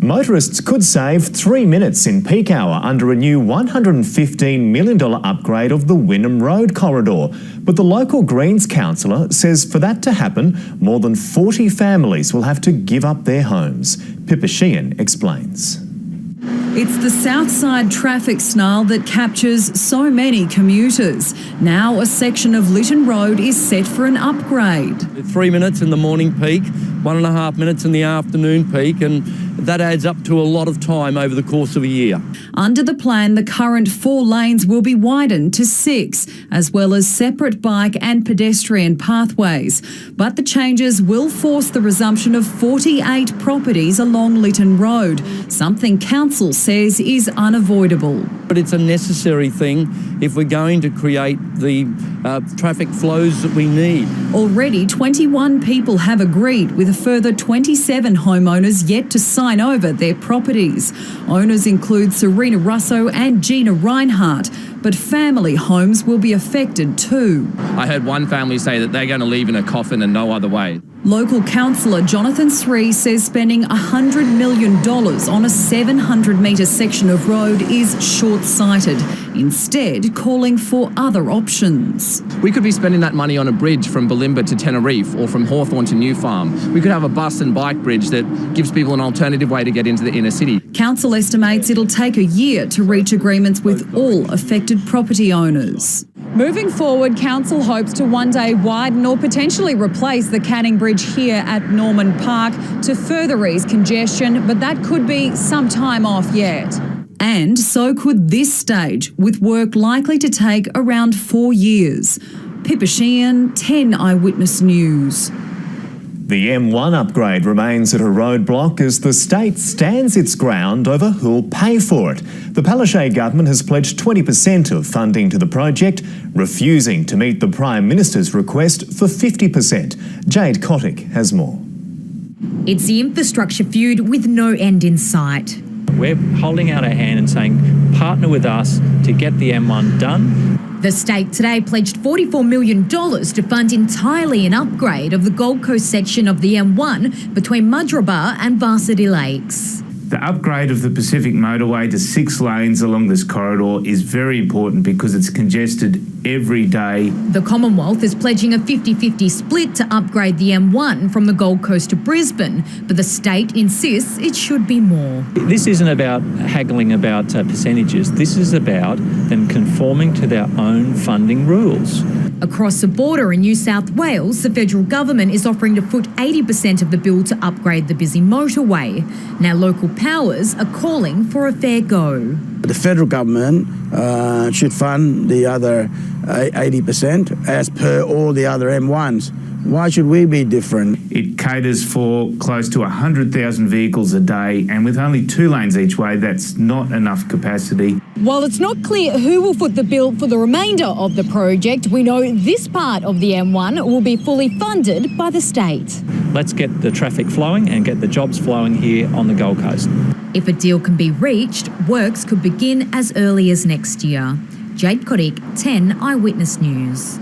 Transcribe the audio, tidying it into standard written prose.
Motorists could save 3 minutes in peak hour under a new $115 million upgrade of the Lytton Rd corridor. But the local Greens councillor says for that to happen, more than 40 families will have to give up their homes. Pippa Sheehan explains. It's the south side traffic snarl that captures so many commuters. Now a section of Lytton Road is set for an upgrade. 3 minutes in the morning peak, 1.5 minutes in the afternoon peak, and that adds up to a lot of time over the course of a year. Under the plan, the current 4 lanes will be widened to 6, as well as separate bike and pedestrian pathways. But the changes will force the resumption of 48 properties along Lytton Road, something council says is unavoidable. But it's a necessary thing if we're going to create the traffic flows that we need. Already 21 people have agreed, with a further 27 homeowners yet to sign over their properties. Owners include Serena Russo and Gina Reinhardt, but family homes will be affected too. I heard one family say that they're going to leave in a coffin and no other way. Local councillor Lytton Rd says spending $100 million on a 700-metre section of road is short-sighted, instead calling for other options. We could be spending that money on a bridge from Bulimba to Tenerife or from Hawthorn to New Farm. We could have a bus and bike bridge that gives people an alternative way to get into the inner city. Council estimates it'll take a year to reach agreements with all affected property owners. Moving forward, Council hopes to one day widen or potentially replace the Canning Bridge here at Norman Park to further ease congestion, but that could be some time off yet. And so could this stage, with work likely to take around 4 years. Pippa Sheehan, 10 Eyewitness News. The M1 upgrade remains at a roadblock as the state stands its ground over who'll pay for it. The Palaszczuk government has pledged 20% of funding to the project, refusing to meet the Prime Minister's request for 50%. Jade Kotick has more. It's the infrastructure feud with no end in sight. We're holding out our hand and saying, partner with us to get the M1 done. The state today pledged $44 million to fund entirely an upgrade of the Gold Coast section of the M1 between Mudgeeraba and Varsity Lakes. The upgrade of the Pacific Motorway to 6 lanes along this corridor is very important because it's congested every day. The Commonwealth is pledging a 50-50 split to upgrade the M1 from the Gold Coast to Brisbane, but the state insists it should be more. This isn't about haggling about percentages. This is about them conforming to their own funding rules. Across the border in New South Wales, the federal government is offering to foot 80% of the bill to upgrade the busy motorway. Now local powers are calling for a fair go. The federal government should fund the other 80% as per all the other M1s. Why should we be different? It caters for close to 100,000 vehicles a day, and with only 2 lanes each way, that's not enough capacity. While it's not clear who will foot the bill for the remainder of the project, we know this part of the M1 will be fully funded by the state. Let's get the traffic flowing and get the jobs flowing here on the Gold Coast. If a deal can be reached, works could begin as early as next year. Jade Kotick, 10 Eyewitness News.